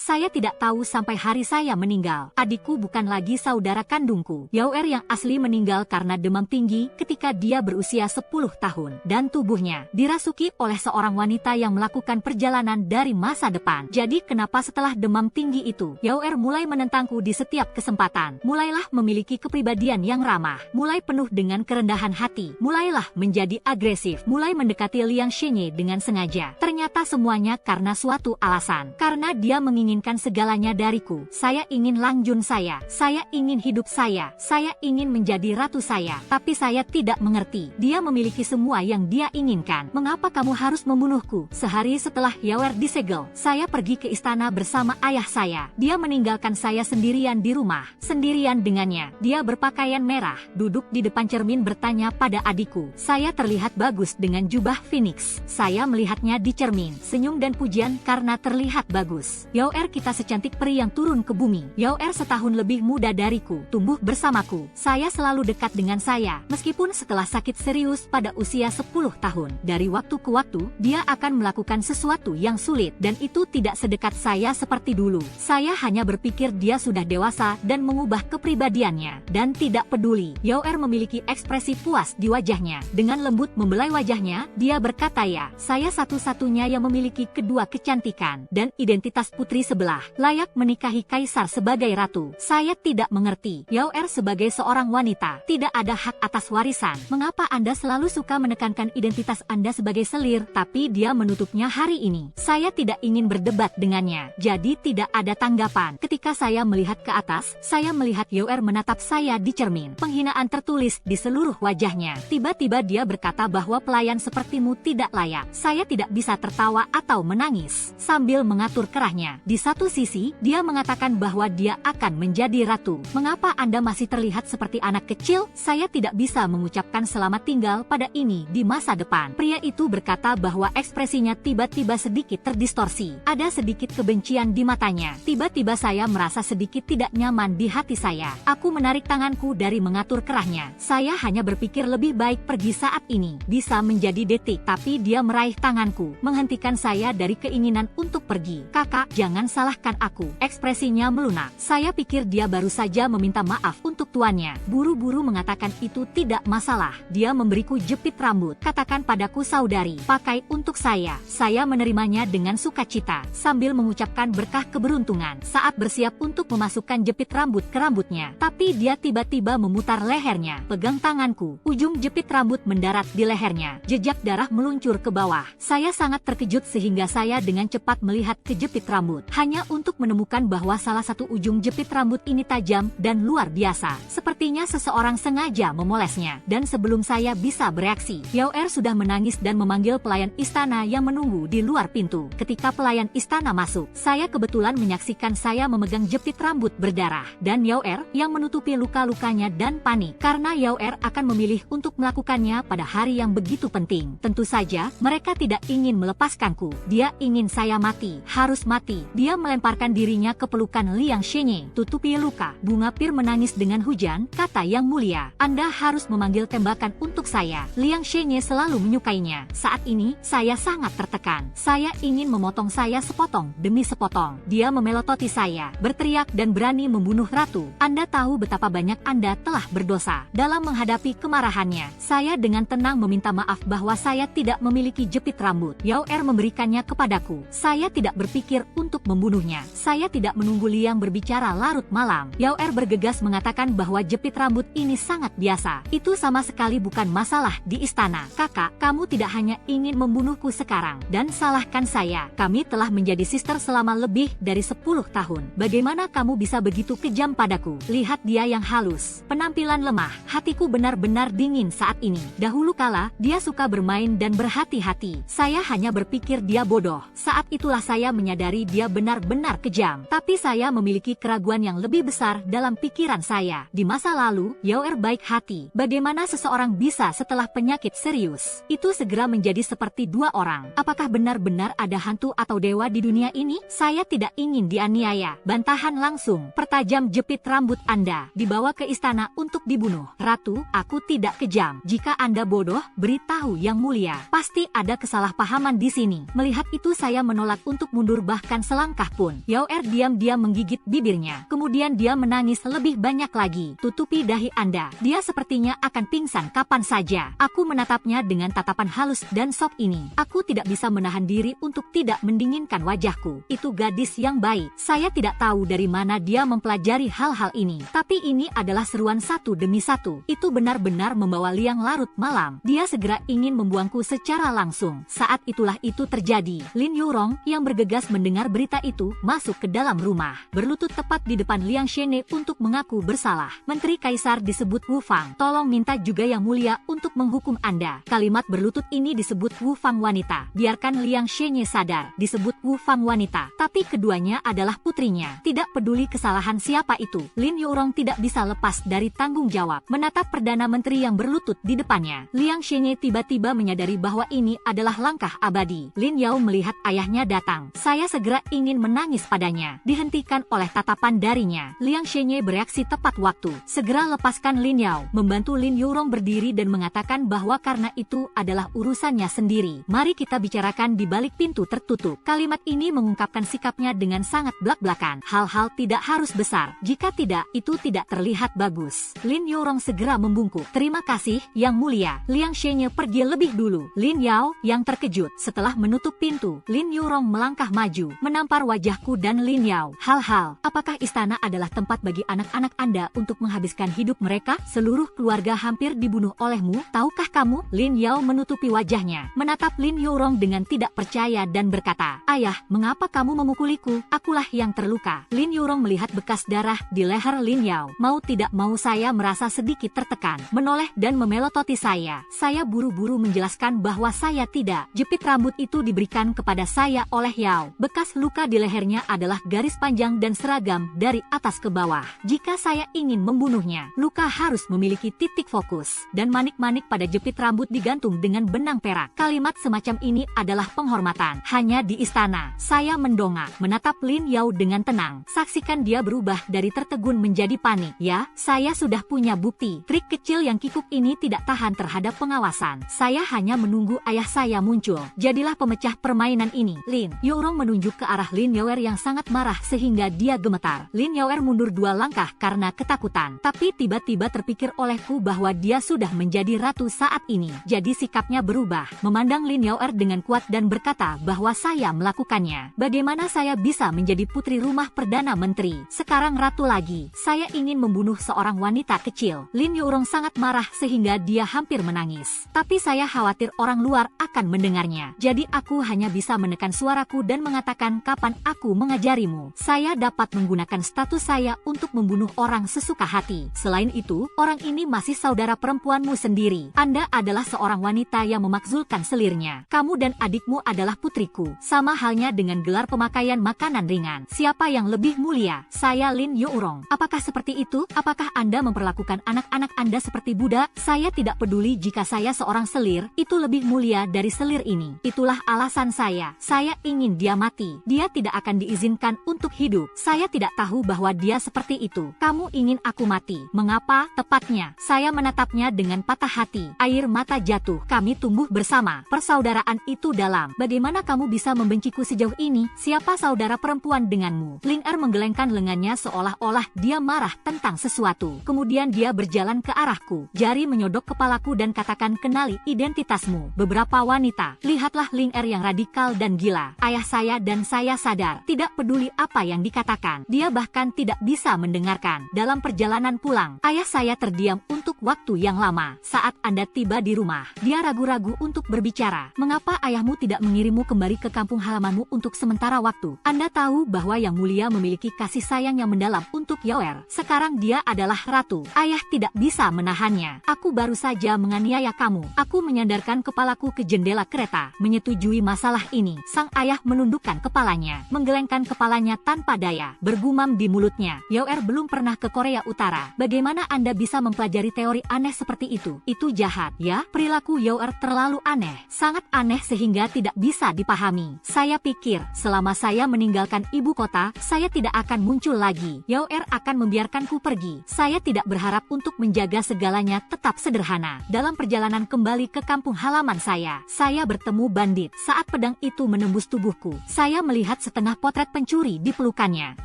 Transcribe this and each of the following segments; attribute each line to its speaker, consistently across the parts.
Speaker 1: Saya tidak tahu sampai hari saya meninggal. Adikku bukan lagi saudara kandungku. Yaoer yang asli meninggal karena demam tinggi ketika dia berusia 10 tahun. Dan tubuhnya dirasuki oleh seorang wanita yang melakukan perjalanan dari masa depan. Jadi kenapa setelah demam tinggi itu, Yaoer mulai menentangku di setiap kesempatan. Mulailah memiliki kepribadian yang ramah. Mulai penuh dengan kerendahan hati. Mulailah menjadi agresif. Mulai mendekati Liang Shenye dengan sengaja. Ternyata semuanya karena suatu alasan. Karena dia menginginkan segalanya dariku. Saya ingin lanjun saya ingin hidup saya ingin menjadi ratu saya. Tapi saya tidak mengerti. Dia memiliki semua yang dia inginkan. Mengapa kamu harus membunuhku? Sehari setelah Yaoer disegel, saya pergi ke istana bersama ayah saya. Dia meninggalkan saya sendirian di rumah. Sendirian dengannya. Dia berpakaian merah, duduk di depan cermin bertanya pada adikku. Saya terlihat bagus dengan jubah Phoenix. Saya melihatnya di cermin. Senyum dan pujian karena terlihat bagus. Yaoer, kita secantik peri yang turun ke bumi. Yaoer setahun lebih muda dariku, tumbuh bersamaku. Saya selalu dekat dengan saya, meskipun setelah sakit serius pada usia 10 tahun. Dari waktu ke waktu, dia akan melakukan sesuatu yang sulit, dan itu tidak sedekat saya seperti dulu. Saya hanya berpikir dia sudah dewasa dan mengubah kepribadiannya, dan tidak peduli. Yaoer memiliki ekspresi puas di wajahnya. Dengan lembut membelai wajahnya, dia berkata, ya, saya satu-satunya yang memiliki kedua kecantikan dan identitas putri sebelah, layak menikahi kaisar sebagai ratu. Saya tidak mengerti. Yaoer sebagai seorang wanita, tidak ada hak atas warisan. Mengapa Anda selalu suka menekankan identitas Anda sebagai selir, tapi dia menutupnya hari ini? Saya tidak ingin berdebat dengannya, jadi tidak ada tanggapan. Ketika saya melihat ke atas, saya melihat Yaoer menatap saya di cermin. Penghinaan tertulis di seluruh wajahnya. Tiba-tiba dia berkata bahwa pelayan sepertimu tidak layak. Saya tidak bisa tertawa atau menangis sambil mengatur kerahnya. Di satu sisi, dia mengatakan bahwa dia akan menjadi ratu. Mengapa Anda masih terlihat seperti anak kecil? Saya tidak bisa mengucapkan selamat tinggal pada ini di masa depan. Pria itu berkata bahwa ekspresinya tiba-tiba sedikit terdistorsi. Ada sedikit kebencian di matanya. Tiba-tiba saya merasa sedikit tidak nyaman di hati saya. Aku menarik tanganku dari mengatur kerahnya. Saya hanya berpikir lebih baik pergi saat ini. Bisa menjadi detik, tapi dia meraih tanganku, menghentikan saya dari keinginan untuk pergi. Kakak, jangan salahkan aku. Ekspresinya melunak. Saya pikir dia baru saja meminta maaf untuk tuannya. Buru-buru mengatakan itu tidak masalah. Dia memberiku jepit rambut. Katakan padaku saudari, pakai untuk saya. Saya menerimanya dengan sukacita, sambil mengucapkan berkah keberuntungan. Saat bersiap untuk memasukkan jepit rambut ke rambutnya, tapi dia tiba-tiba memutar lehernya. Pegang tanganku. Ujung jepit rambut mendarat di lehernya. Jejak darah meluncur ke bawah. Saya sangat terkejut sehingga saya dengan cepat melihat ke jepit rambut, hanya untuk menemukan bahwa salah satu ujung jepit rambut ini tajam dan luar biasa. Sepertinya seseorang sengaja memolesnya. Dan sebelum saya bisa bereaksi, Yaoer sudah menangis dan memanggil pelayan istana yang menunggu di luar pintu. Ketika pelayan istana masuk, saya kebetulan menyaksikan saya memegang jepit rambut berdarah, dan Yaoer yang menutupi luka-lukanya dan panik, karena Yaoer akan memilih untuk melakukannya pada hari yang begitu penting. Tentu saja, mereka tidak ingin melepaskanku. Dia ingin saya mati, harus mati. Dia melemparkan dirinya ke pelukan Liang Shenye. Tutupi luka. Bunga pir menangis dengan hujan, kata yang mulia. Anda harus memanggil tembakan untuk saya. Liang Shenye selalu menyukainya. Saat ini, saya sangat tertekan. Saya ingin memotong saya sepotong demi sepotong. Dia memelototi saya, berteriak dan berani membunuh ratu. Anda tahu betapa banyak Anda telah berdosa. Dalam menghadapi kemarahannya, saya dengan tenang meminta maaf bahwa saya tidak memiliki jepit rambut. Yaoer memberikannya kepadaku. Saya tidak berpikir untuk membunuhnya. Saya tidak menunggu Liang berbicara larut malam. Yaoer bergegas mengatakan bahwa jepit rambut ini sangat biasa. Itu sama sekali bukan masalah di istana. Kakak, kamu tidak hanya ingin membunuhku sekarang dan salahkan saya. Kami telah menjadi sister selama lebih dari 10 tahun. Bagaimana kamu bisa begitu kejam padaku? Lihat dia yang halus, penampilan lemah. Hatiku benar-benar dingin saat ini. Dahulu kala, dia suka bermain dan berhati-hati. Saya hanya berpikir dia bodoh. Saat itulah saya menyadari dia benar-benar kejam. Tapi saya memiliki keraguan yang lebih besar dalam pikiran saya. Di masa lalu, Yaoer baik hati. Bagaimana seseorang bisa setelah penyakit serius itu segera menjadi seperti dua orang? Apakah benar-benar ada hantu atau dewa di dunia ini? Saya tidak ingin dianiaya. Bantahan langsung. Pertajam jepit rambut Anda. Dibawa ke istana untuk dibunuh. Ratu, aku tidak kejam. Jika Anda bodoh, beritahu yang mulia. Pasti ada kesalahpahaman di sini. Melihat itu saya menolak untuk mundur bahkan selangkah selangkah pun. Yao Er diam-diam menggigit bibirnya. Kemudian dia menangis lebih banyak lagi. Tutupi dahi Anda. Dia sepertinya akan pingsan kapan saja. Aku menatapnya dengan tatapan halus dan sok ini. Aku tidak bisa menahan diri untuk tidak mendinginkan wajahku. Itu gadis yang baik. Saya tidak tahu dari mana dia mempelajari hal-hal ini. Tapi ini adalah seruan satu demi satu. Itu benar-benar membawa liang larut malam. Dia segera ingin membuangku secara langsung. Saat itulah itu terjadi. Lin Yurong yang bergegas mendengar berita itu masuk ke dalam rumah. Berlutut tepat di depan Liang Shene untuk mengaku bersalah. Menteri Kaisar disebut Wu Fang. Tolong minta juga yang mulia untuk menghukum Anda. Kalimat berlutut ini disebut Wu Fang wanita. Biarkan Liang Shene sadar. Disebut Wu Fang wanita. Tapi keduanya adalah putrinya. Tidak peduli kesalahan siapa itu. Lin Yurong tidak bisa lepas dari tanggung jawab. Menatap Perdana Menteri yang berlutut di depannya. Liang Shene tiba-tiba menyadari bahwa ini adalah langkah abadi. Lin Yao melihat ayahnya datang. Saya segera ingin menangis padanya. Dihentikan oleh tatapan darinya. Liang Shene bereaksi tepat waktu. Segera lepaskan Lin Yao. Membantu Lin Yurong berdiri dan mengatakan bahwa karena itu adalah urusannya sendiri. Mari kita bicarakan di balik pintu tertutup. Kalimat ini mengungkapkan sikapnya dengan sangat blak-blakan. Hal-hal tidak harus besar. Jika tidak, itu tidak terlihat bagus. Lin Yurong segera membungkuk. Terima kasih, Yang Mulia. Liang Shene pergi lebih dulu. Lin Yao yang terkejut. Setelah menutup pintu, Lin Yurong melangkah maju, menampar wajahku dan Lin Yao. Hal-hal, apakah istana adalah tempat bagi anak-anak Anda untuk menghabiskan hidup mereka? Seluruh keluarga hampir dibunuh olehmu. Tahukah kamu? Lin Yao menutupi wajahnya, menatap Lin Yurong dengan tidak percaya dan berkata, Ayah, mengapa kamu memukuliku? Akulah yang terluka. Lin Yurong melihat bekas darah di leher Lin Yao. Mau tidak mau saya merasa sedikit tertekan. Menoleh dan memelototi saya. Saya buru-buru menjelaskan bahwa saya tidak. Jepit rambut itu diberikan kepada saya oleh Yao. Bekas luka di lehernya adalah garis panjang dan seragam dari atas ke bawah. Jika saya ingin membunuhnya, luka harus memiliki titik fokus. Dan manik-manik pada jepit rambut digantung dengan benang perak. Kalimat semacam ini adalah penghormatan. Hanya di istana. Saya mendongak, menatap Lin Yao dengan tenang. Saksikan dia berubah dari tertegun menjadi panik. Ya, saya sudah punya bukti. Trik kecil yang kikuk ini tidak tahan terhadap pengawasan. Saya hanya menunggu ayah saya muncul. Jadilah pemecah permainan ini. Lin Yurong menunjuk ke arah Lin Yaoer yang sangat marah sehingga dia gemetar. Lin Yaoer mundur 2 langkah karena ketakutan. Tapi tiba-tiba terpikir olehku bahwa dia sudah menjadi ratu saat ini. Jadi sikapnya berubah. Memandang Lin Yaoer dengan kuat dan berkata bahwa saya melakukannya. Bagaimana saya bisa menjadi putri rumah Perdana Menteri? Sekarang ratu lagi. Saya ingin membunuh seorang wanita kecil. Lin Yurong sangat marah sehingga dia hampir menangis. Tapi saya khawatir orang luar akan mendengarnya. Jadi aku hanya bisa menekan suaraku dan mengatakan kapan aku mengajarimu. Saya dapat menggunakan status saya untuk membunuh orang sesuka hati. Selain itu, orang ini masih saudara perempuanmu sendiri. Anda adalah seorang wanita yang memakzulkan selirnya. Kamu dan adikmu adalah putriku. Sama halnya dengan gelar pemakaian makanan ringan. Siapa yang lebih mulia? Saya Lin Yurong. Apakah seperti itu? Apakah Anda memperlakukan anak-anak Anda seperti budak? Saya tidak peduli jika saya seorang selir, itu lebih mulia dari selir ini. Itulah alasan saya. Saya ingin dia mati. Dia tidak akan diizinkan untuk hidup. Saya tidak tahu bahwa dia seperti itu. Kamu ingin aku mati. Mengapa? Tepatnya, saya menatapnya dengan patah hati. Air mata jatuh. Kami tumbuh bersama. Persaudaraan itu dalam. Bagaimana kamu bisa membenciku sejauh ini? Siapa saudara perempuan denganmu? Ling Er menggelengkan lengannya seolah-olah dia marah tentang sesuatu. Kemudian dia berjalan ke arahku. Jari menyodok kepalaku dan katakan, kenali identitasmu. Beberapa wanita. Lihatlah Ling Er yang radikal dan gila. Ayah saya dan saya sadar. Tidak peduli apa yang dikatakan. Dia bahkan tidak bisa mendengarkan. Dalam perjalanan pulang, ayah saya terdiam untuk waktu yang lama. Saat Anda tiba di rumah, dia ragu-ragu untuk berbicara. Mengapa ayahmu tidak mengirimmu kembali ke kampung halamanmu untuk sementara waktu? Anda tahu bahwa Yang Mulia memiliki kasih sayang yang mendalam untuk Yaoer. Sekarang dia adalah ratu. Ayah tidak bisa menahannya. Aku baru saja menganiaya kamu. Aku menyandarkan kepalaku ke jendela kereta. Menyetujui masalah ini. Sang ayah menundukkan kepalanya. Menggelengkan kepalanya tanpa daya. Bergumam di mulutnya. Yaoer belum pernah ke Korea Utara. Bagaimana Anda bisa mempelajari teori aneh seperti itu? Itu jahat, ya? Perilaku Yaoer terlalu aneh. Sangat aneh sehingga tidak bisa dipahami. Saya pikir, selama saya meninggalkan ibu kota, saya tidak akan muncul lagi. Yaoer akan membiarkanku pergi. Saya tidak berharap untuk menjaga segalanya tetap sederhana. Dalam perjalanan kembali ke kampung halaman saya bertemu bandit. Saat pedang itu menembus tubuhku, saya melihat setengah potret pencuri di pelukannya.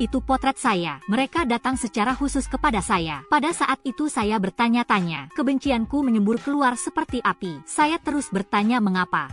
Speaker 1: Itu potret saya. Mereka datang secara khusus kepada saya. Pada saat itu saya bertanya-tanya. Kebencianku menyembur keluar seperti api. Saya terus bertanya mengapa.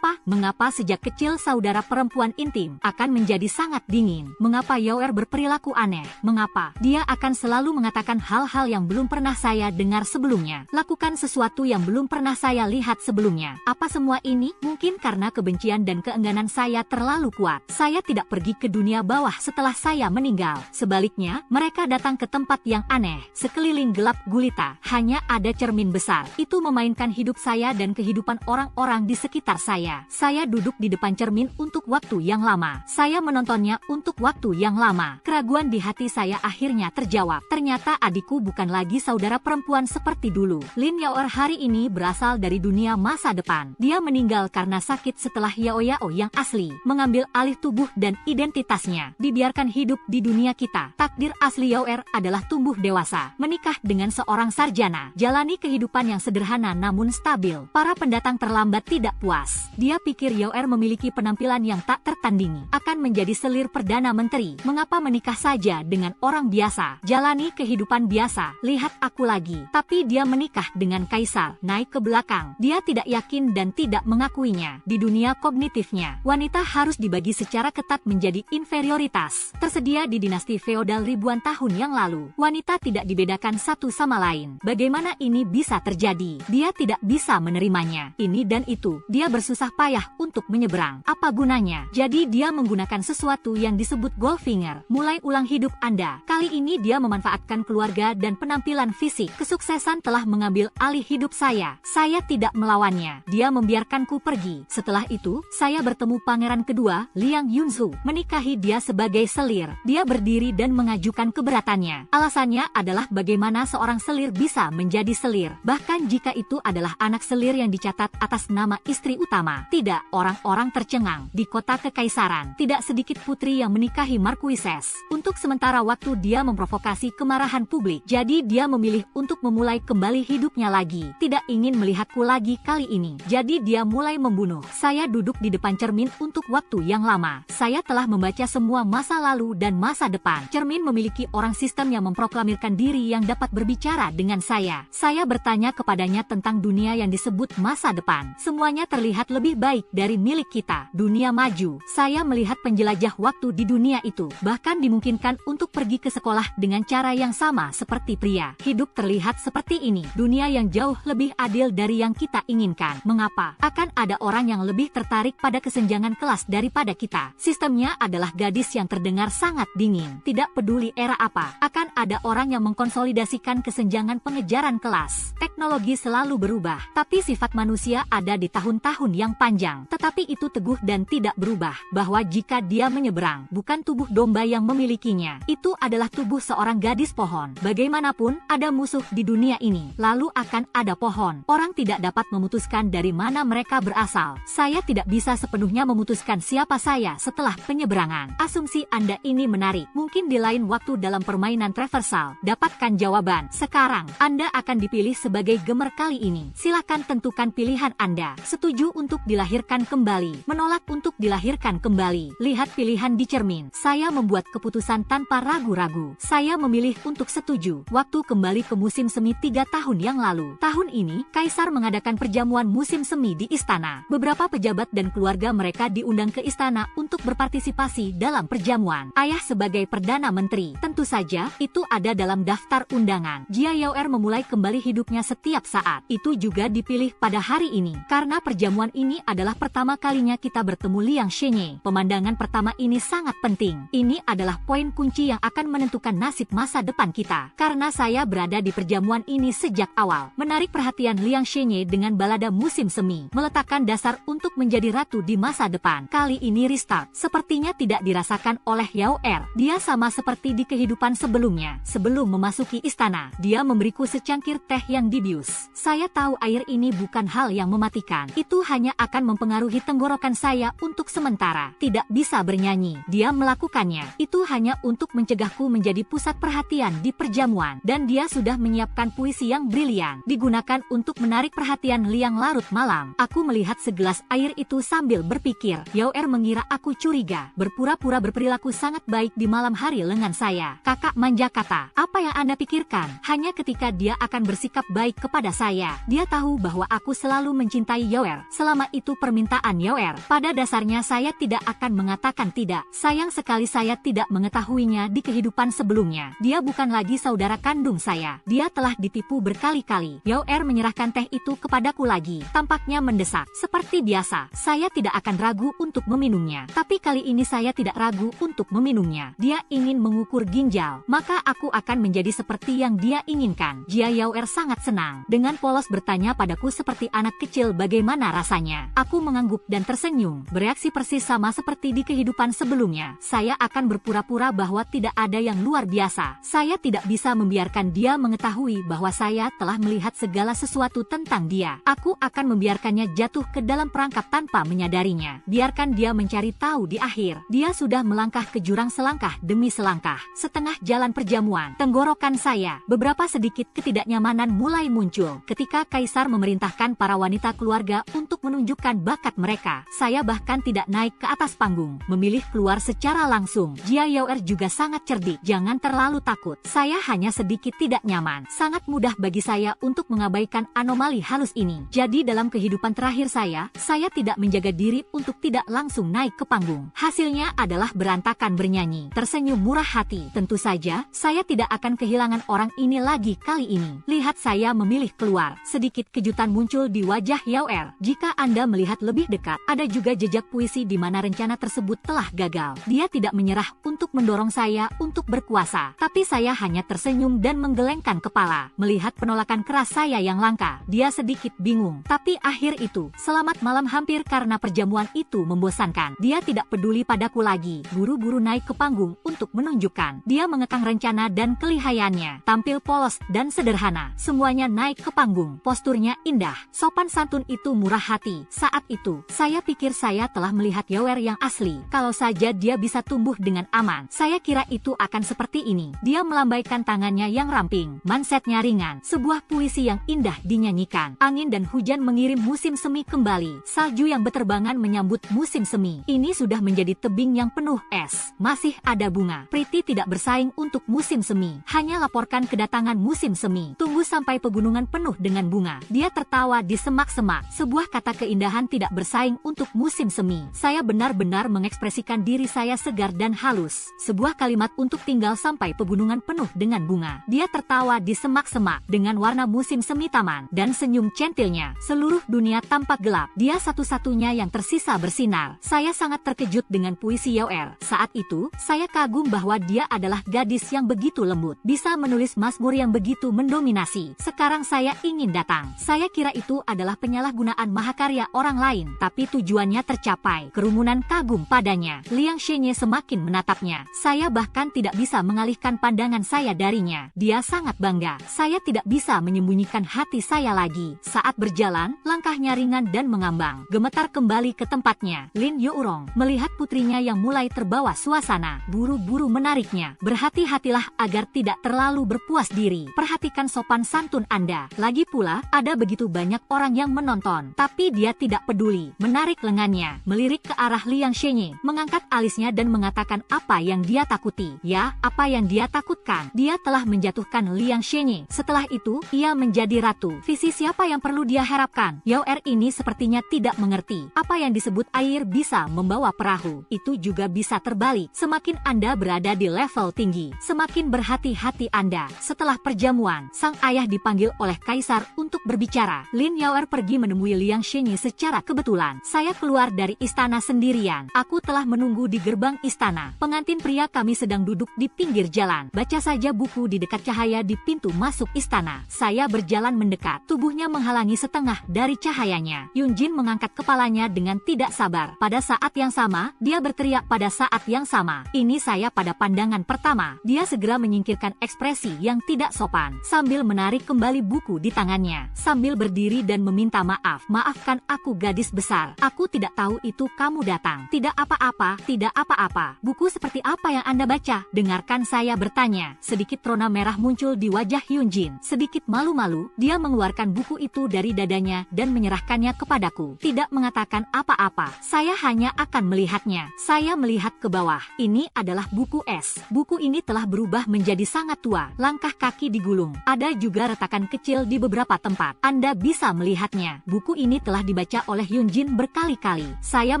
Speaker 1: Mengapa sejak kecil saudara perempuan intim akan menjadi sangat dingin? Mengapa Yaoer berperilaku aneh? Mengapa dia akan selalu mengatakan hal-hal yang belum pernah saya dengar sebelumnya? Lakukan sesuatu yang belum pernah saya lihat sebelumnya. Apa semua ini? Mungkin karena kebencian dan keengganan saya terlalu kuat. Saya tidak pergi ke dunia bawah setelah saya meninggal. Sebaliknya, mereka datang ke tempat yang aneh. Sekeliling gelap gulita, hanya ada cermin besar. Itu memainkan hidup saya dan kehidupan orang-orang di sekitar saya. Saya duduk di depan cermin untuk waktu yang lama. Saya menontonnya untuk waktu yang lama. Keraguan di hati saya akhirnya terjawab. Ternyata adikku bukan lagi saudara perempuan seperti dulu. Lin Yaoer hari ini berasal dari dunia masa depan. Dia meninggal karena sakit setelah Yao Yao yang asli mengambil alih tubuh dan identitasnya. Dibiarkan hidup di dunia kita. Takdir asli Yaoer adalah tumbuh dewasa, menikah dengan seorang sarjana, jalani kehidupan yang sederhana namun stabil. Para pendatang terlambat tidak puas. Dia pikir Yaoer memiliki penampilan yang tak tertandingi, akan menjadi selir perdana menteri. Mengapa menikah saja dengan orang biasa? Jalani kehidupan biasa. Lihat aku lagi. Tapi dia menikah dengan kaisar. Naik ke belakang. Dia tidak yakin dan tidak mengakuinya. Di dunia kognitifnya, wanita harus dibagi secara ketat menjadi inferioritas. Tersedia di dinasti feodal ribuan tahun yang lalu. Wanita tidak dibedakan satu sama lain. Bagaimana ini bisa terjadi? Dia tidak bisa menerimanya. Ini dan itu. Dia bersusah payah untuk menyeberang. Apa gunanya? Jadi dia menggunakan sesuatu yang disebut Goldfinger. Mulai ulang hidup Anda. Kali ini dia memanfaatkan keluarga dan penampilan fisik. Kesuksesan telah mengambil alih hidup saya. Saya tidak melawannya. Dia membiarkanku pergi. Setelah itu, saya bertemu pangeran kedua, Liang Yunzu. Menikahi dia sebagai selir. Dia berdiri dan mengajukan keberatannya. Alasannya adalah bagaimana seorang selir bisa menjadi selir. Bahkan jika itu adalah anak selir yang dicatat atas nama istri utama. Tidak, orang-orang tercengang. Di kota kekaisaran, tidak sedikit putri yang menikahi marquises. Untuk sementara waktu dia memprovokasi kemarahan publik. Jadi dia memilih untuk memulai kembali hidupnya lagi. Tidak ingin melihatku lagi kali ini. Jadi dia mulai membunuh. Saya duduk di depan cermin untuk waktu yang lama. Saya telah membaca semua masa lalu dan masa depan. Cermin memiliki orang sistem yang memproklamirkan diri yang dapat berbicara dengan saya. Saya bertanya kepadanya tentang dunia yang disebut masa depan. Semuanya terlihat lebih baik dari milik kita. Dunia maju. Saya melihat penjelajah waktu di dunia itu. Bahkan dimungkinkan untuk pergi ke sekolah dengan cara yang sama seperti pria. Hidup terlihat seperti ini. Dunia yang jauh lebih adil dari yang kita inginkan. Mengapa? Akan ada orang yang lebih tertarik pada kesenjangan kelas daripada kita. Sistemnya adalah gadis yang terdengar sangat dingin. Tidak peduli era apa, akan ada orang yang mengkonsolidasikan kesenjangan pengejaran kelas. Teknologi selalu berubah, tapi sifat manusia ada di tahun-tahun yang panjang. Tetapi itu teguh dan tidak berubah, bahwa jika dia menyeberang, bukan tubuh domba yang memilikinya. Itu adalah tubuh seorang gadis pohon. Bagaimanapun, ada musuh di dunia ini, lalu akan ada pohon. Orang tidak dapat memutuskan dari mana mereka berasal. Saya tidak bisa sepenuhnya memutuskan siapa saya setelah penyeberangan. Asumsi Anda ini menarik. Mungkin di lain waktu dalam permainan traversal, dapatkan jawaban. Sekarang, Anda akan dipilih sebagai gamer kali ini. Silakan tentukan pilihan Anda. Setuju untuk dilahirkan kembali. Menolak untuk dilahirkan kembali. Lihat pilihan di cermin. Saya membuat keputusan tanpa ragu-ragu. Saya memilih untuk setuju. Waktu kembali ke musim semi 3 tahun yang lalu. Tahun ini, Kaisar mengadakan perjamuan musim semi di istana. Beberapa pejabat dan keluarga mereka diundang ke istana untuk berpartisipasi dalam perjamuan. Ayah sebagai Perdana Menteri. Tentu saja, itu ada dalam daftar undangan. Jia Yaoer memulai kembali hidupnya setiap saat. Itu juga dipilih pada hari ini. Karena perjamuan ini adalah pertama kalinya kita bertemu Liang Shenye. Pemandangan pertama ini sangat penting. Ini adalah poin kunci yang akan menentukan nasib masa depan kita. Karena saya berada di perjamuan ini sejak awal. Menarik perhatian Liang Shenye dengan balada musim semi. Meletakkan dasar untuk menjadi ratu di masa depan. Kali ini restart. Sepertinya tidak dirasakan oleh Yaoer. Dia sama seperti di kehidupan sebelumnya. Sebelum memasuki istana, dia memberiku secangkir teh yang dibius. Saya tahu air ini bukan hal yang mematikan. Itu hanya akan mempengaruhi tenggorokan saya untuk sementara. Tidak bisa bernyanyi. Dia melakukannya. Itu hanya untuk mencegahku menjadi pusat perhatian di perjamuan. Dan dia sudah menyiapkan puisi yang brilian. Digunakan untuk menarik perhatian Liang larut malam. Aku melihat segelas air itu sambil berpikir. Yaoer mengira aku curiga. curiga, berpura-pura berperilaku sangat baik di malam hari lengan saya. Kakak manja kata, apa yang Anda pikirkan? Hanya ketika dia akan bersikap baik kepada saya. Dia tahu bahwa aku selalu mencintai Yoer. Selama itu permintaan Yoer. Pada dasarnya saya tidak akan mengatakan tidak. Sayang sekali saya tidak mengetahuinya di kehidupan sebelumnya. Dia bukan lagi saudara kandung saya. Dia telah ditipu berkali-kali. Yoer menyerahkan teh itu kepadaku lagi. Tampaknya mendesak. Seperti biasa, saya tidak akan ragu untuk meminumnya. Tapi kali ini saya tidak ragu untuk meminumnya. Dia ingin mengukur ginjal, maka aku akan menjadi seperti yang dia inginkan. Jia Yoer sangat senang. Dengan polos bertanya padaku seperti anak kecil bagaimana rasanya. Aku mengangguk dan tersenyum. Bereaksi persis sama seperti di kehidupan sebelumnya. Saya akan berpura-pura bahwa tidak ada yang luar biasa. Saya tidak bisa membiarkan dia mengetahui bahwa saya telah melihat segala sesuatu tentang dia. Aku akan membiarkannya jatuh ke dalam perangkap tanpa menyadarinya. Biarkan dia mencari tahu di akhir. Dia sudah melangkah ke jurang selangkah demi selangkah. Setengah jalan perjamuan, tenggorokan saya. Beberapa sedikit ketidaknyamanan mulai muncul ketika Kaisar memerintahkan para wanita keluarga untuk menunjukkan bakat mereka. Saya bahkan tidak naik ke atas panggung, memilih keluar secara langsung. Jia Yoer juga sangat cerdik. Jangan terlalu takut. Saya hanya sedikit tidak nyaman. Sangat mudah bagi saya untuk mengabaikan anomali halus ini. Jadi dalam kehidupan terakhir saya tidak menjaga diri untuk tidak langsung naik ke panggung. Hasilnya adalah berantakan bernyanyi. Tersenyum murah hati. Tentu saja, saya tidak akan kehilangan orang ini lagi kali ini. Lihat saya memilih keluar. Sedikit kejutan muncul di wajah Yoer. Jika Anda melihat lebih dekat, ada juga jejak puisi di mana rencana tersebut telah gagal. Dia tidak menyerah untuk mendorong saya untuk berkuasa. Tapi saya hanya tersenyum dan menggelengkan kepala. Melihat penolakan keras saya yang langka, dia sedikit bingung. Tapi akhir itu, selamat malam hampir karena perjamuan itu membosankan. Dia tidak peduli padaku lagi. Buru-buru naik ke panggung untuk menunjukkan. Dia mengekang rencana dan kelihayannya. Tampil polos dan sederhana. Semuanya naik ke panggung. Posturnya indah. Sopan santun itu murah hati. Saat itu, saya pikir saya telah melihat Yoer yang asli. Kalau saja dia bisa tumbuh dengan aman. Saya kira itu akan seperti ini. Dia melambaikan tangannya yang ramping. Mansetnya ringan. Sebuah puisi yang indah dinyanyikan. Angin dan hujan mengirim musim semi kembali. Salju yang berterbangan menyambut musim semi. Ini sudah menjadi tebing yang penuh es. Masih ada bunga. Priti tidak bersaing untuk musim semi. Hanya laporkan kedatangan musim semi. Tunggu sampai pegunungan penuh dengan bunga. Dia tertawa di semak-semak. Sebuah kata keindahan tidak bersaing untuk musim semi. Saya benar-benar mengekspresikan diri saya segar dan halus. Sebuah kalimat untuk tinggal sampai pegunungan penuh dengan bunga. Dia tertawa di semak-semak dengan warna musim semi taman dan senyum centilnya. Seluruh dunia tampak gelap. Dia satu-satunya yang tersisa bersinar. Saya sangat terkejut dengan puisi Yoer. Saat itu, saya kagum bahwa dia adalah gadis yang begitu lembut. Bisa menulis mazmur yang begitu mendominasi. Sekarang saya ingin datang. Saya kira itu adalah penyalahgunaan mahakarya orang lain. Tapi tujuannya tercapai. Kerumunan kagum padanya. Liang Shenye semakin menatapnya. Saya bahkan tidak bisa mengalihkan pandangan saya darinya. Dia sangat bangga. Saya tidak bisa menyembunyikan hati saya lagi. Saat berjalan, langkahnya ringan dan mengambang. Gemetar kembali ke tempatnya. Lin Yourong melihat putrinya yang mulai terbawa suasana. Buru-buru menariknya. Berhati-hatilah agar tidak terlalu berpuas diri. Perhatikan sopan santun Anda. Lagi pula, ada begitu banyak orang yang menonton. Tapi dia tidak peduli. Menarik lengannya. Melirik ke arah Liang Shenye. Mengangkat alisnya dan mengatakan apa yang dia takuti. Ya, apa yang dia takutkan. Dia telah menjatuhkan Liang Shenye. Setelah itu, ia menjadi ratu. Visi siapa yang perlu dia harapkan? Yoer ini sepertinya tidak mengerti. Apa yang disebut air bisa membawa perahu. Itu juga bisa terbalik. Semakin Anda berada di level tinggi, semakin berhati-hati Anda. Setelah perjamuan, sang ayah dipanggil oleh Kaisar untuk berbicara. Lin Yoer pergi menemui Liang Shenye secara kebetulan. Saya keluar dari istana sendirian. Aku telah menunggu di gerbang istana. Pengantin pria kami sedang duduk di pinggir jalan. Baca saja buku di dekat cahaya di pintu masuk istana. Saya berjalan mendekat. Tubuhnya menghalangi setengah dari cahayanya. Yunjin mengangkat kepalanya dengan tidak sabar. Pada saat yang sama, dia berteriak pada saat yang sama. Ini saya pada pandangan pertama. Dia segera menyingkirkan ekspresi yang tidak sopan. Sambil menarik kembali buku di tangannya. Sambil berdiri dan meminta maaf. Maafkan aku gadis besar. Aku tidak tahu itu kamu datang. Tidak apa-apa, tidak apa-apa. Buku seperti apa yang Anda baca? Dengarkan saya bertanya. Sedikit rona merah muncul di wajah Yunjin. Sedikit malu-malu, dia mengeluarkan buku itu dari dadanya dan menyerahkannya kepadaku. Tidak mengatakan apa-apa. Saya hanya akan melihat melihatnya. Saya melihat ke bawah. Ini adalah buku es. Buku ini telah berubah menjadi sangat tua. Langkah kaki digulung. Ada juga retakan kecil di beberapa tempat. Anda bisa melihatnya. Buku ini telah dibaca oleh Yunjin berkali-kali. Saya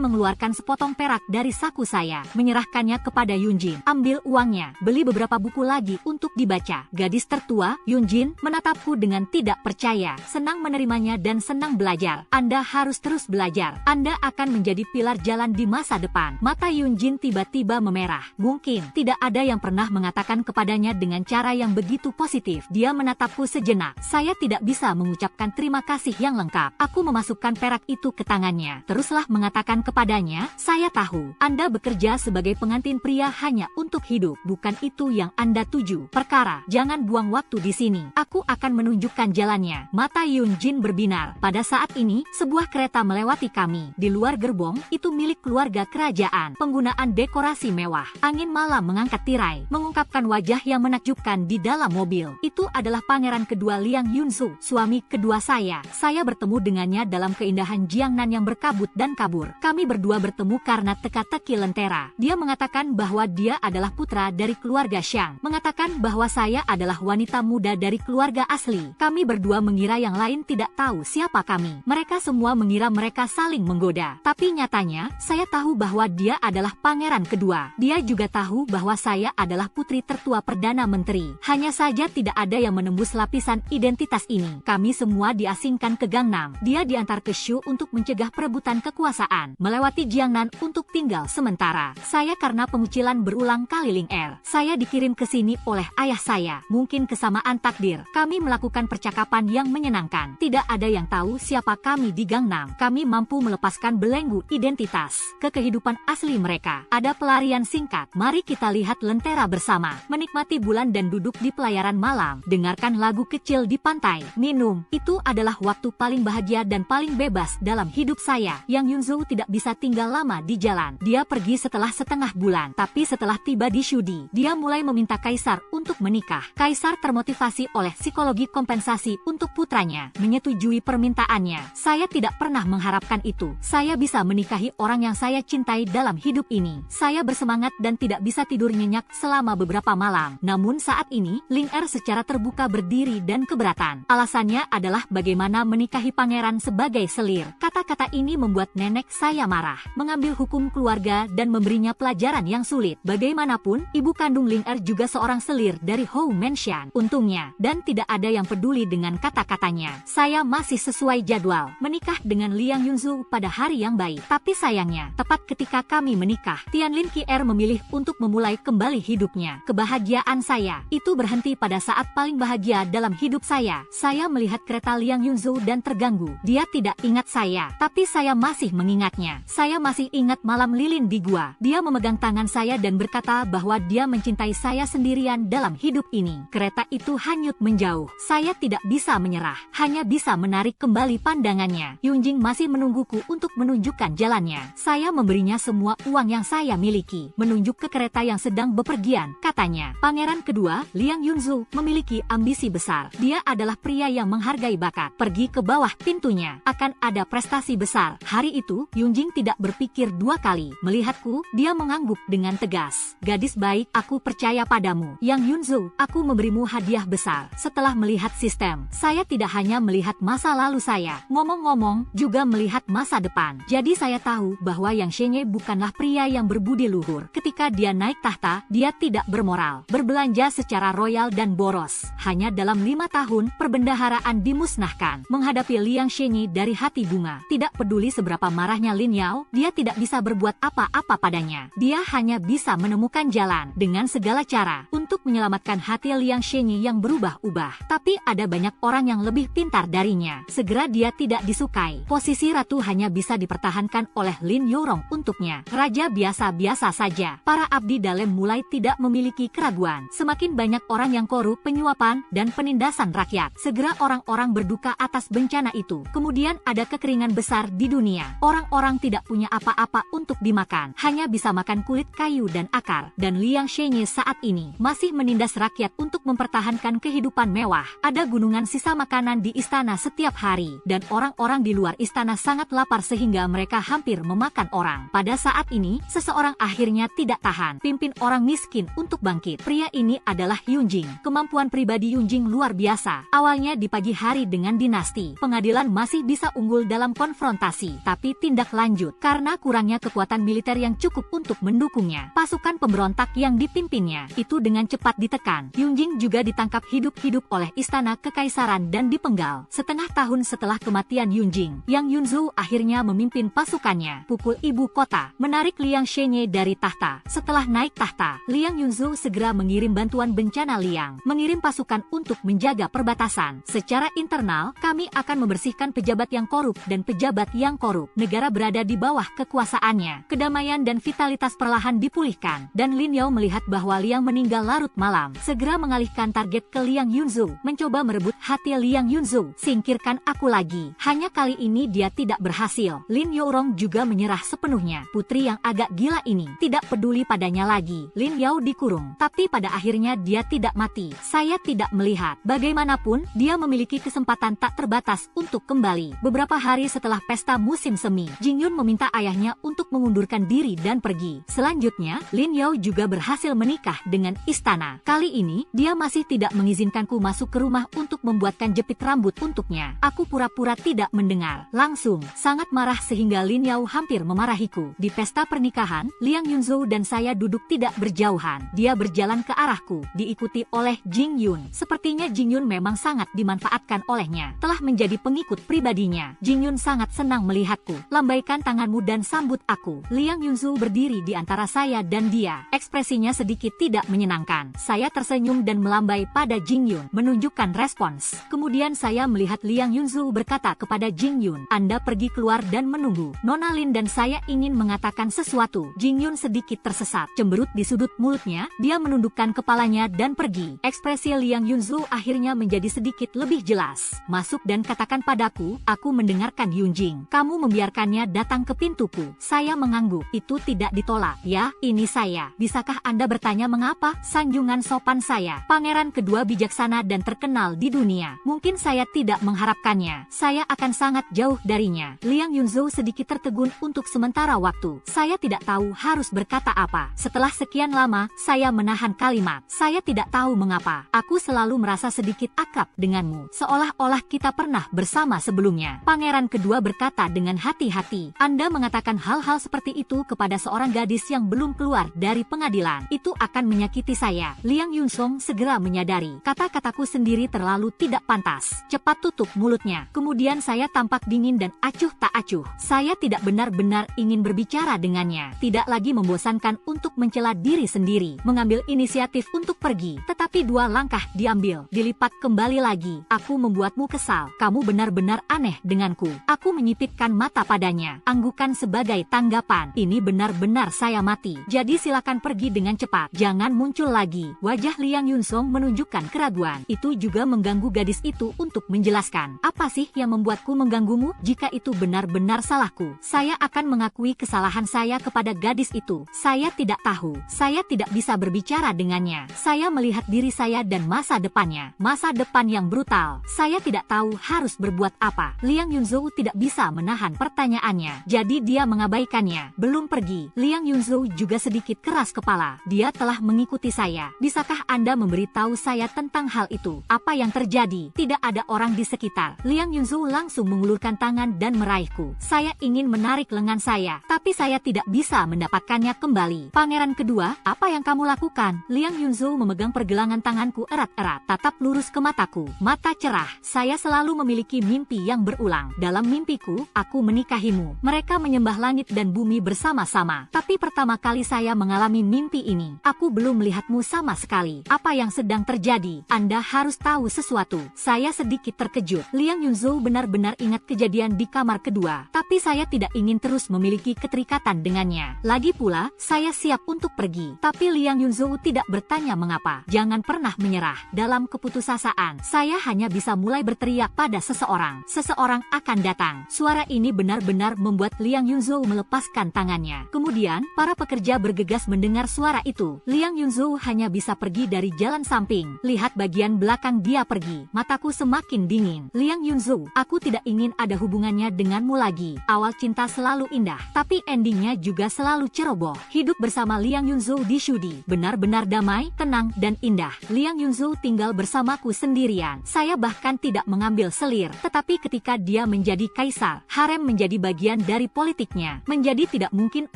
Speaker 1: mengeluarkan sepotong perak dari saku saya, menyerahkannya kepada Yunjin. Ambil uangnya, beli beberapa buku lagi untuk dibaca. Gadis tertua, Yunjin, menatapku dengan tidak percaya. Senang menerimanya dan senang belajar. Anda harus terus belajar. Anda akan menjadi pilar jalan di masa depan. Mata Yunjin tiba-tiba memerah. Mungkin tidak ada yang pernah mengatakan kepadanya dengan cara yang begitu positif. Dia menatapku sejenak. Saya tidak bisa mengucapkan terima kasih yang lengkap. Aku memasukkan perak itu ke tangannya. Teruslah mengatakan kepadanya, saya tahu Anda bekerja sebagai pengantin pria hanya untuk hidup. Bukan itu yang Anda tuju. Perkara, jangan buang waktu di sini. Aku akan menunjukkan jalannya. Mata Yunjin berbinar. Pada saat ini, sebuah kereta melewati kami. Di luar gerbong, itu milik keluarga kerajaan. Penggunaan dekorasi mewah. Angin malam mengangkat tirai, mengungkapkan wajah yang menakjubkan di dalam mobil. Itu adalah pangeran kedua Liang Yunzu, suami kedua saya. Saya bertemu dengannya dalam keindahan Jiangnan yang berkabut dan kabur. Kami berdua bertemu karena teka-teki lentera. Dia mengatakan bahwa dia adalah putra dari keluarga Xiang. Mengatakan bahwa saya adalah wanita muda dari keluarga asli. Kami berdua mengira yang lain tidak tahu siapa kami. Mereka semua mengira mereka saling menggoda. Tapi nyatanya, saya tahu bahwa dia adalah pangeran kedua. Dia juga tahu bahwa saya adalah putri tertua Perdana Menteri. Hanya saja tidak ada yang menembus lapisan identitas ini. Kami semua diasingkan ke Gangnam. Dia diantar ke Shu untuk mencegah perebutan kekuasaan. Melewati Jiangnan untuk tinggal sementara. Saya karena pengucilan berulang kali Ling Er. Saya dikirim ke sini oleh ayah saya. Mungkin kesamaan takdir. Kami melakukan percakapan yang menyenangkan. Tidak ada yang tahu siapa kami di Gangnam. Kami mampu melepaskan belenggu identitas ke kehidupan asli mereka. Ada pelarian singkat. Mari kita lihat lentera bersama. Menikmati bulan dan duduk di pelayaran malam. Dengarkan lagu kecil di pantai. Minum. Itu adalah waktu paling bahagia dan paling bebas dalam hidup saya. Yang Yunzu tidak bisa tinggal lama di jalan. Dia pergi setelah setengah bulan. Tapi setelah tiba di Shudi, dia mulai meminta Kaisar untuk menikah. Kaisar termotivasi oleh psikologi kompensasi untuk putranya. Menyetujui permintaannya. Saya tidak pernah mengharapkan itu. Saya bisa menikahi orang yang saya cintai dalam hidup ini. Saya bersemangat dan tidak bisa tidur nyenyak selama beberapa malam. Namun saat ini, Ling Er secara terbuka berdiri dan keberatan. Alasannya adalah bagaimana menikahi pangeran sebagai selir. Kata-kata ini membuat nenek saya marah. Mengambil hukum keluarga dan memberinya pelajaran yang sulit. Bagaimanapun, ibu kandung Ling Er juga seorang selir dari Hou Mansion. Untungnya, dan tidak ada yang peduli dengan kata-katanya. Saya masih sesuai jadwal menikah dengan Liang Yunzu pada hari yang baik. Tapi sayangnya, tepat ketika kami menikah, Tianlin Qier memilih untuk memulai kembali hidupnya. Kebahagiaan saya itu berhenti pada saat paling bahagia dalam hidup saya. Saya melihat kereta Liang Yunzu dan terganggu. Dia tidak ingat saya, tapi saya masih mengingatnya. Saya masih ingat malam lilin di gua. Dia memegang tangan saya dan berkata bahwa dia mencintai saya sendirian dalam hidup ini. Kereta itu hanyut menjauh. Saya tidak bisa menyerah, hanya bisa menarik kembali pandangannya. Yunjing masih menungguku untuk menunjukkan jalannya. Saya memberinya semua uang yang saya miliki, menunjuk ke kereta yang sedang bepergian. Katanya, pangeran kedua, Liang Yunzu, memiliki ambisi besar. Dia adalah pria yang menghargai bakat. Pergi ke bawah pintunya, akan ada prestasi besar. Hari itu, Yunjing tidak berpikir dua kali. Melihatku, dia mengangguk dengan tegas. Gadis baik, aku percaya padamu. Yang Yunzu, aku memberimu hadiah besar. Setelah melihat sistem, saya tidak hanya melihat masa lalu saya, ngomong-ngomong, juga melihat masa depan. Jadi saya tahu bahwa Yang Shenye bukanlah pria yang berbudi luhur. Ketika dia naik tahta, dia tidak bermoral, berbelanja secara royal dan boros. Hanya dalam 5 tahun, perbendaharaan dimusnahkan. Menghadapi Liang Shenye dari hati bunga. Tidak peduli seberapa marahnya Lin Yao, dia tidak bisa berbuat apa-apa padanya. Dia hanya bisa menemukan jalan dengan segala cara untuk menyelamatkan hati Liang Shenye yang berubah-ubah. Tapi ada banyak orang yang lebih pintar darinya. Segera dia tidak disukai. Posisi ratu hanya bisa dipertahankan oleh Lin Yorong untuknya. Raja biasa-biasa saja. Para abdi dalam mulai tidak memiliki keraguan. Semakin banyak orang yang korup, penyuapan, dan penindasan rakyat. Segera orang-orang berduka atas bencana itu. Kemudian ada kekeringan besar di dunia. Orang-orang tidak punya apa-apa untuk dimakan. Hanya bisa makan kulit kayu dan akar. Dan Liang Shenye saat ini masih masih menindas rakyat untuk mempertahankan kehidupan mewah. Ada gunungan sisa makanan di istana setiap hari, dan orang-orang di luar istana sangat lapar sehingga mereka hampir memakan orang. Pada saat ini, seseorang akhirnya tidak tahan, pimpin orang miskin untuk bangkit. Pria ini adalah Yunjing. Kemampuan pribadi Yunjing luar biasa. Awalnya di pagi hari dengan dinasti pengadilan masih bisa unggul dalam konfrontasi, tapi tindak lanjut karena kurangnya kekuatan militer yang cukup untuk mendukungnya. Pasukan pemberontak yang dipimpinnya itu dengan cepat ditekan. Yunjing juga ditangkap hidup-hidup oleh istana kekaisaran dan dipenggal. Setengah tahun setelah kematian Yunjing, Yang Yunzhou akhirnya memimpin pasukannya pukul ibu kota, menarik Liang Shenye dari tahta. Setelah naik tahta, Liang Yunzhou segera mengirim bantuan bencana Liang, mengirim pasukan untuk menjaga perbatasan. Secara internal, kami akan membersihkan pejabat yang korup dan pejabat yang korup. Negara berada di bawah kekuasaannya. Kedamaian dan vitalitas perlahan dipulihkan, dan Lin Yao melihat bahwa Liang meninggal larut malam, segera mengalihkan target ke Liang Yunzhou, mencoba merebut hati Liang Yunzhou. Singkirkan aku lagi. Hanya kali ini dia tidak berhasil. Lin Yaorong juga menyerah sepenuhnya. Putri yang agak gila ini tidak peduli padanya lagi. Lin Yao dikurung, tapi pada akhirnya dia tidak mati. Saya tidak melihat. Bagaimanapun, dia memiliki kesempatan tak terbatas untuk kembali. Beberapa hari setelah pesta musim semi, Jing Yun meminta ayahnya untuk mengundurkan diri dan pergi. Selanjutnya, Lin Yao juga berhasil menikah dengan istana. Kali ini, dia masih tidak mengizinkanku masuk ke rumah untuk membuatkan jepit rambut untuknya. Aku pura-pura tidak mendengar. Langsung, sangat marah sehingga Lin Yao hampir memarahiku. Di pesta pernikahan, Liang Yunzhou dan saya duduk tidak berjauhan. Dia berjalan ke arahku, diikuti oleh Jing Yun. Sepertinya Jing Yun memang sangat dimanfaatkan olehnya, telah menjadi pengikut pribadinya. Jing Yun sangat senang melihatku. Lambaikan tanganmu dan sambut aku. Liang Yunzhou berdiri di antara saya dan dia. Ekspresinya sedikit tidak menyenangkan. Saya tersenyum dan melambai pada Jing Yun, menunjukkan respons. Kemudian saya melihat Liang Yunzhou berkata kepada Jing Yun, Anda pergi keluar dan menunggu. Nona Lin dan saya ingin mengatakan sesuatu. Jing Yun sedikit tersesat. Cemberut di sudut mulutnya, dia menundukkan kepalanya dan pergi. Ekspresi Liang Yunzhou akhirnya menjadi sedikit lebih jelas. Masuk dan katakan padaku, aku mendengarkan Yunjing. Kamu membiarkannya datang ke pintuku. Saya mengangguk. Itu tidak ditolak. Ya, ini saya. Bisakah Anda bertanya mengapa? Sanjungan sopan saya. Pangeran kedua bijaksana dan terkenal di dunia. Mungkin saya tidak mengharapkannya. Saya akan sangat jauh darinya. Liang Yunzhou sedikit tertegun untuk sementara waktu. Saya tidak tahu harus berkata apa. Setelah sekian lama, saya menahan kalimat. Saya tidak tahu mengapa. Aku selalu merasa sedikit akrab denganmu. Seolah-olah kita pernah bersama sebelumnya. Pangeran kedua berkata dengan hati-hati. Anda mengatakan hal-hal seperti itu kepada seorang gadis yang belum keluar dari pengadilan. Itu akan menyakiti saya. Liang Yunzhou segera menyadari. Kata-kataku sendiri terlalu tidak pantas. Cepat tutup mulutnya. Kemudian saya tampak dingin dan acuh tak acuh. Saya tidak benar-benar ingin berbicara dengannya. Tidak lagi membosankan untuk mencela diri sendiri. Mengambil inisiatif untuk pergi. Tetapi dua langkah diambil. Dilipat kembali lagi. Aku membuatmu kesal. Kamu benar-benar aneh denganku. Aku menyipitkan mata padanya. Anggukan sebagai tanggapan. Ini benar-benar saya mati. Jadi silakan pergi dengan cepat. Jangan muncul lagi. Wajah Liang Yunzhou menunjukkan keraguan. Itu juga mengganggu gadis itu untuk menjelaskan. Apa sih yang membuatku mengganggumu? Jika itu benar-benar salahku, saya akan mengakui kesalahan saya kepada gadis itu. Saya tidak tahu. Saya tidak bisa berbicara dengannya. Saya melihat diri saya dan masa depannya. Masa depan yang brutal. Saya tidak tahu harus berbuat apa. Liang Yunzhou tidak bisa menahan pertanyaannya. Jadi dia mengabaikannya. Belum pergi. Liang Yunzhou juga sedikit keras kepala. Dia telah mengikuti saya. Bisakah Anda memberitahu saya tentang hal itu? Apa yang terjadi? Tidak ada orang di sekitar. Liang Yunzhou langsung mengulurkan tangan dan meraihku. Saya ingin menarik lengan saya, tapi saya tidak bisa mendapatkannya kembali. Pangeran kedua, apa yang kamu lakukan? Liang Yunzhou memegang pergelangan tanganku erat-erat. Tatap lurus ke mataku. Mata cerah. Saya selalu memiliki mimpi yang berulang. Dalam mimpiku, aku menikahimu. Mereka menyembah langit dan bumi bersama-sama. Tapi pertama kali saya mengalami mimpi ini, aku belum melihatmu sama sekali. Apa yang sedang terjadi? Anda harus tahu sesuatu. Saya sedikit terkejut. Liang Yunzhou benar-benar ingat kejadian di kamar kedua. Tapi saya tidak ingin terus memiliki keterikatan dengannya. Lagi pula, saya siap untuk pergi. Tapi Liang Yunzhou tidak bertanya mengapa. Jangan pernah menyerah. Dalam keputusasaan, saya hanya bisa mulai berteriak pada seseorang. Seseorang akan datang. Suara ini benar-benar membuat Liang Yunzhou melepaskan tangannya. Kemudian, para pekerja bergegas mendengar suara itu. Liang Yunzhou hanya bisa pergi dari jalan samping. Lihat bagian belakang dia pergi. Mataku semakin dingin. Liang Yunzu, aku tidak ingin ada hubungannya denganmu lagi. Awal cinta selalu indah, tapi endingnya juga selalu ceroboh. Hidup bersama Liang Yunzu di Shudi benar-benar damai, tenang, dan indah. Liang Yunzu tinggal bersamaku sendirian. Saya bahkan tidak mengambil selir. Tetapi ketika dia menjadi kaisar, harem menjadi bagian dari politiknya. Menjadi tidak mungkin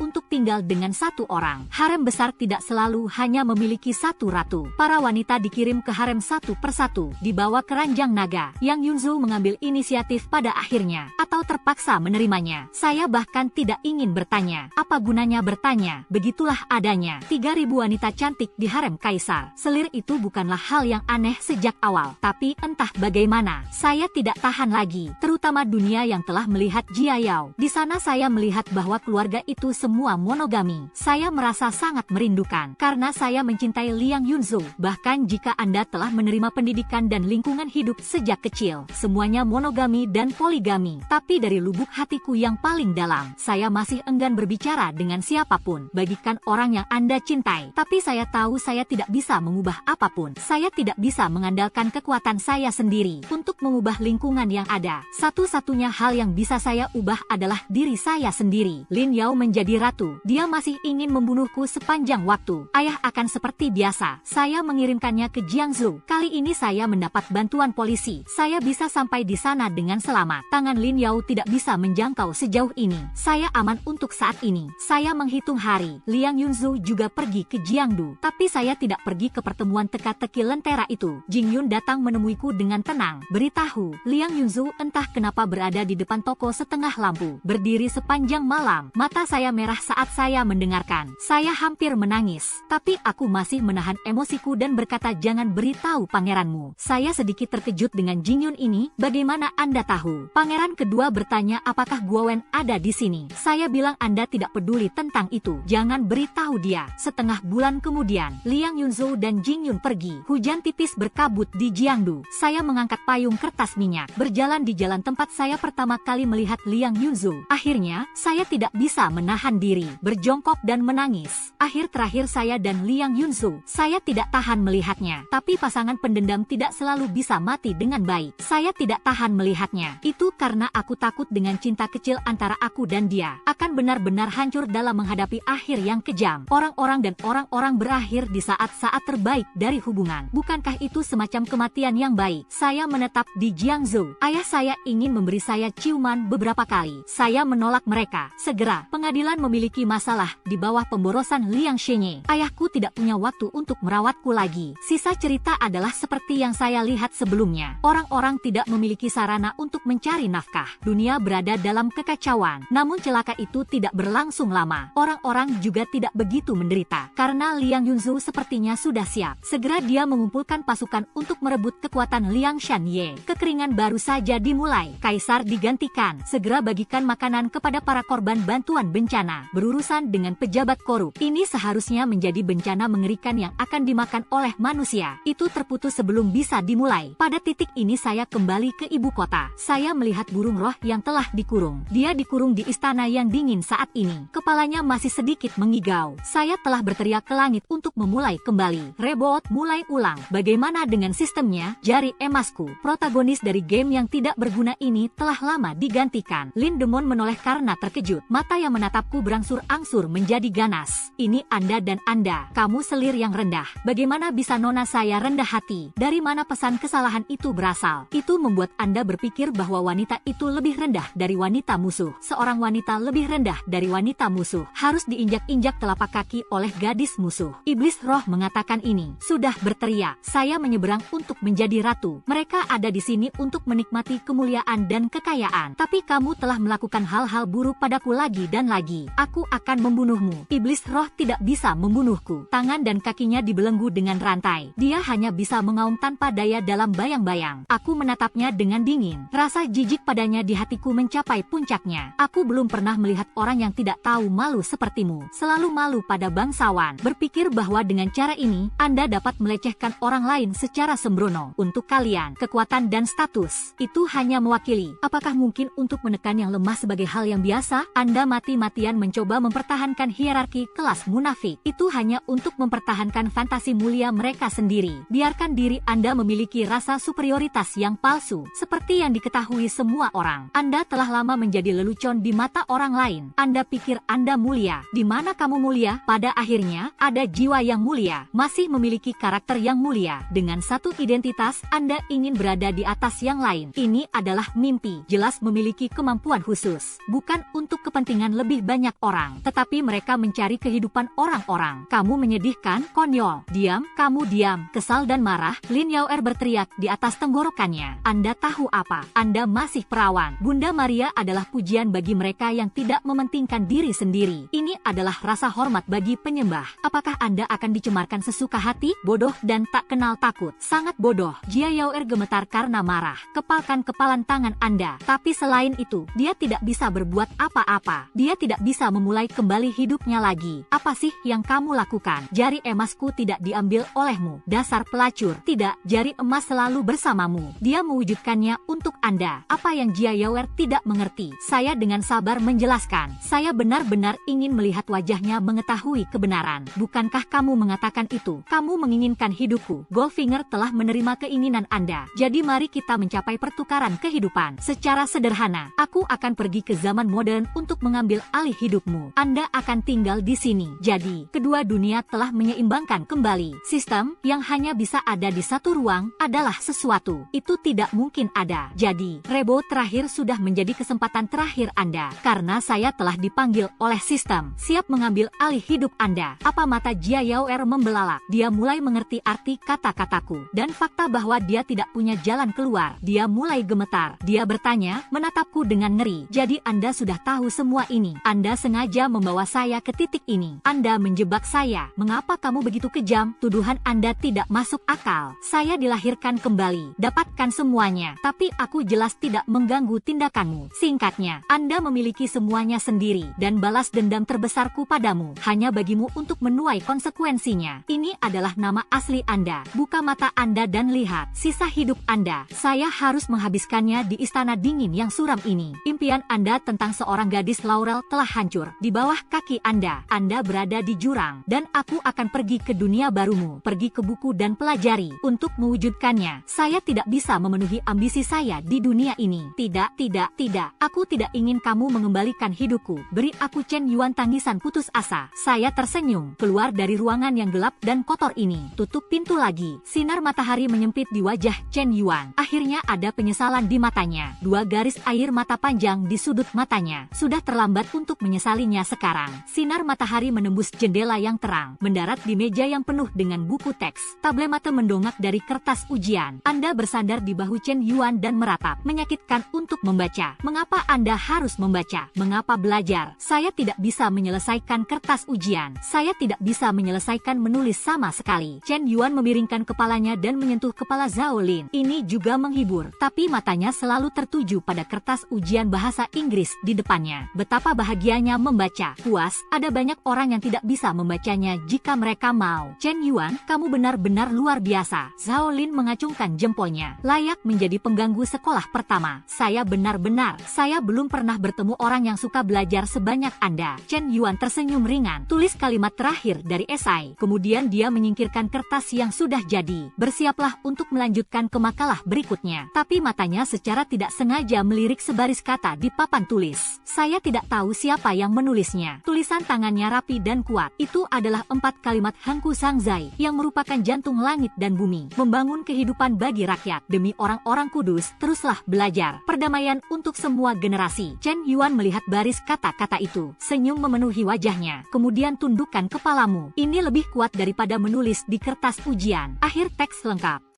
Speaker 1: untuk tinggal dengan satu orang. Harem besar tidak selalu hanya memiliki satu ratu. Para wanita dikirim ke harem satu persatu, dibawa ke ranjang naga. Yang Yunzu mengambil inisiatif pada akhirnya, atau terpaksa menerimanya. Saya bahkan tidak ingin bertanya. Apa gunanya bertanya? Begitulah adanya. 3.000 wanita cantik di harem kaisar. Selir itu bukanlah hal yang aneh sejak awal. Tapi entah bagaimana, saya tidak tahan lagi. Terutama dunia yang telah melihat Jia Yao. Di sana saya melihat bahwa keluarga itu semua monogami. Saya merasa sangat merindukan karena saya mencintai Liang Yunzu. Bahkan jika Anda telah menerima pendidikan dan lingkungan hidup sejak kecil, semuanya monogami dan poligami. Tapi dari lubuk hatiku yang paling dalam, saya masih enggan berbicara dengan siapapun. Bagikan orang yang Anda cintai. Tapi saya tahu saya tidak bisa mengubah apapun. Saya tidak bisa mengandalkan kekuatan saya sendiri untuk mengubah lingkungan yang ada. Satu-satunya hal yang bisa saya ubah adalah diri saya sendiri. Lin Yao menjadi ratu. Dia masih ingin membunuhku sepanjang waktu. Ayah akan seperti biasa. Saya mengirimkannya ke Jiangsu. Kali ini saya mendapat bantuan polisi. Saya bisa sampai di sana dengan selamat. Tangan Lin Yao tidak bisa menjangkau sejauh ini. Saya aman untuk saat ini. Saya menghitung hari. Liang Yunzu juga pergi ke Jiangdu. Tapi saya tidak pergi ke pertemuan teka-teki lentera itu. Jing Yun datang menemuiku dengan tenang. Beritahu, Liang Yunzu entah kenapa berada di depan toko setengah lampu. Berdiri sepanjang malam. Mata saya merah saat saya mendengarkan. Saya hampir menangis. Tapi aku masih menahan emosiku dan berkata, jangan beritahu pangeranmu. Saya sedikit terkejut dengan Jing Yun ini. Bagaimana Anda tahu? Pangeran kedua bertanya apakah Guowen ada di sini. Saya bilang Anda tidak peduli tentang itu. Jangan beritahu dia. Setengah bulan kemudian, Liang Yunzu dan Jing Yun pergi. Hujan tipis berkabut di Jiangdu. Saya mengangkat payung kertas minyak. Berjalan di jalan tempat saya pertama kali melihat Liang Yunzu. Akhirnya, saya tidak bisa menahan diri. Berjongkok dan menangis. Akhir terakhir saya dan Liang Yunzu. Saya tidak tahan melihatnya. Tapi pasangan pendendam tidak selalu bisa mati dengan baik. Saya tidak tahan melihatnya. Itu karena aku takut dengan cinta kecil antara aku dan dia akan benar-benar hancur dalam menghadapi akhir yang kejam. Orang-orang dan orang-orang berakhir di saat-saat terbaik dari hubungan. Bukankah itu semacam kematian yang baik? Saya menetap di Jiangsu. Ayah saya ingin memberi saya ciuman beberapa kali. Saya menolak mereka. Segera, pengadilan memiliki masalah di bawah pemborosan Liang Shenye. Ayahku tidak punya waktu untuk merawatku lagi. Sisa cerita adalah seperti yang saya lihat sebelumnya. Orang-orang tidak memiliki sarana untuk mencari nafkah. Dunia berada dalam kekacauan. Namun celaka itu tidak berlangsung lama. Orang-orang juga tidak begitu menderita. Karena Liang Yunzu sepertinya sudah siap. Segera dia mengumpulkan pasukan untuk merebut kekuatan Liang Shanye. Kekeringan baru saja dimulai. Kaisar digantikan. Segera bagikan makanan kepada para korban bantuan bencana. Berurusan dengan pejabat korup. Ini seharusnya menjadi bencana mengerikan yang akan dimakan oleh manusia. Itu terputus sebelum bisa dimulai. Pada titik ini saya kembali ke ibu kota. Saya melihat burung roh yang telah dikurung. Dia dikurung di istana yang dingin saat ini. Kepalanya masih sedikit mengigau. Saya telah berteriak ke langit untuk memulai kembali. Rebot, mulai ulang. Bagaimana dengan sistemnya? Jari emasku. Protagonis dari game yang tidak berguna ini telah lama digantikan. Lin Demon menoleh karena terkejut. Mata yang menatapku berangsur-angsur menjadi ganas. Ini Anda dan Anda. Kamu selir yang rendah. Bagaimana bisa nona saya rendah hati? Dari mana pesan kesalahan itu berasal? Itu membuat Anda berpikir bahwa wanita itu lebih rendah dari wanita musuh. Seorang wanita lebih rendah dari wanita musuh harus diinjak-injak telapak kaki oleh gadis musuh. Iblis roh mengatakan ini. Sudah berteriak. Saya menyeberang untuk menjadi ratu. Mereka ada di sini untuk menikmati kemuliaan dan kekayaan. Tapi kamu telah melakukan hal-hal buruk padaku lagi dan lagi. Aku akan membunuhmu. Iblis roh tidak bisa membunuhku. Tangan dan kakinya dibelenggu dengan rantai. Dia hanya bisa mengaum tanpa daya dalam bayang-bayang. Aku menatapnya dengan dingin. Rasa jijik padanya di hatiku mencapai puncaknya. Aku belum pernah melihat orang yang tidak tahu malu sepertimu. Selalu malu pada bangsawan. Berpikir bahwa dengan cara ini, Anda dapat melecehkan orang lain secara sembrono. Untuk kalian, kekuatan dan status itu hanya mewakili. Apakah mungkin untuk menekan yang lemah sebagai hal yang biasa? Anda mati-matian mencoba mempertahankan hierarki kelas munafik. Itu hanya untuk mempertahankan fantasi mulia mereka sendiri. Biarkan diri Anda memiliki rasa superioritas yang palsu, seperti yang diketahui semua orang. Anda telah lama menjadi lelucon di mata orang lain. Anda pikir Anda mulia. Di mana kamu mulia? Pada akhirnya, ada jiwa yang mulia, masih memiliki karakter yang mulia. Dengan satu identitas, Anda ingin berada di atas yang lain. Ini adalah mimpi. Jelas memiliki kemampuan khusus. Bukan untuk kepentingan lebih banyak orang, tetapi mereka mencari kehidupan orang-orang. Kamu menyedihkan, konyol. Diam, kamu diam. Kesal dan marah, Lin Yaoer berteriak di atas tenggorokannya. Anda tahu apa? Anda masih perawan. Bunda Maria adalah pujian bagi mereka yang tidak mementingkan diri sendiri. Ini adalah rasa hormat bagi penyembah. Apakah Anda akan dicemarkan sesuka hati? Bodoh dan tak kenal takut. Sangat bodoh. Jia Yaoer gemetar karena marah. Kepalkan kepalan tangan Anda. Tapi selain itu, dia tidak bisa berbuat apa-apa. Dia tidak bisa memulai kembali hidupnya lagi. Apa sih yang kamu lakukan? Jari emasku tidak diambil olehmu. Dasar pelacur. Tidak, jari emas selalu bersamamu. Dia mewujudkannya untuk Anda. Apa yang Jia Yaoer tidak mengerti? Saya dengan sabar menjelaskan. Saya benar-benar ingin melihat wajahnya mengetahui kebenaran. Bukankah kamu mengatakan itu? Kamu menginginkan hidupku. Goldfinger telah menerima keinginan Anda. Jadi mari kita mencapai pertukaran kehidupan. Secara sederhana, aku akan pergi ke zaman modern untuk mengambil alih hidupmu. Anda akan tinggal di sini. Jadi, kedua dunia telah menyeimbangkan kembali. Sistem yang hanya bisa ada di satu ruang adalah sesuatu. Itu tidak mungkin ada. Jadi, Rebo terakhir sudah menjadi kesempatan terakhir Anda. Karena saya telah dipanggil oleh sistem. Siap mengambil alih hidup Anda. Apa mata Jia Yaoer membelalak? Dia mulai mengerti arti kata-kataku. Dan fakta bahwa dia tidak punya jalan keluar. Dia mulai gemetar. Dia bertanya, menatapku dengan ngeri. Jadi Anda sudah tahu semua ini. Anda sengaja membawa saya ke titik ini. Anda menjebak saya. Mengapa kamu begitu kejam? Tuduhan Anda tidak masuk akal. Saya dilahirkan kembali. Dapatkan semuanya. Tapi aku jelas tidak mengganggu tindakanmu. Singkatnya, Anda memiliki semuanya sendiri. Dan balas dendam terbesarku padamu hanya bagimu untuk menuai konsekuensinya. Ini adalah nama asli Anda. Buka mata Anda dan lihat sisa hidup Anda. Saya harus menghabiskannya di istana dingin yang suram ini. Impian Anda tentang seorang gadis Laurel telah hancur. Di bawah kaki Anda berada di jurang. Dan aku akan pergi ke dunia barumu. Pergi ke buku dan pelajari. Untuk mewujudkannya, saya tidak bisa memenuhi ambisi saya di dunia ini. Tidak, tidak, tidak. Aku tidak ingin kamu mengembalikan hidupku. Beri aku Chen Yuan tangisan putus asa. Saya tersenyum. Keluar dari ruangan yang gelap dan kotor ini. Tutup pintu lagi. Sinar matahari menyempit di wajah Chen Yuan. Akhirnya ada penyesalan di matanya. Dua garis air mata panjang di sudut matanya. Sudah terlambat untuk menyesalinya sekarang. Sinar matahari menembus jendela yang terang. Mendarat di meja yang penuh dengan buku teks. Tablet mata mendongak dari kertas ujian. Anda bersandar di bahu Chen Yuan dan meratap. Menyakitkan untuk membaca. Mengapa Anda harus membaca? Mengapa belajar? Saya tidak bisa menyelesaikan kertas ujian. Saya tidak bisa menyelesaikan menulis sama sekali. Chen Yuan memiringkan kepalanya dan menyentuh kepala Zhao Lin. Ini juga menghibur. Tapi matanya selalu tertuju pada kertas ujian bahasa Inggris di depannya. Betapa bahagianya membaca. Puas, ada banyak orang yang tidak bisa membacanya jika mereka mau. Chen Yuan, kamu benar-benar luar biasa. Zhao Lin mengacungkan jempolnya. Layak menjadi pengganggu sekolah pertama. Saya belum pernah bertemu orang yang suka belajar sebanyak Anda. Chen Yuan tersenyum ringan. Tulis kalimat terakhir dari esai. Kemudian dia menyingkirkan kertas yang sudah jadi. Bersiaplah untuk melanjutkan ke makalah berikutnya. Tapi matanya secara tidak sengaja melirik sebaris kata di papan tulis. Saya tidak tahu siapa yang menulisnya. Tulisan tangannya rapi dan kuat. Itu adalah 4 kalimat Hangku Sangzai yang merupakan jantung langit dan bumi. Membangun kehidupan bagi rakyat. Demi orang-orang kudus, teruslah belajar. Perdamaian untuk semua generasi. Chen Yuan melihat baris kata-kata itu. Senyum memenuhi wajahnya. Kemudian tundukkan kepalamu. Ini lebih kuat daripada menulis di kertas ujian. Akhir teks lengkap.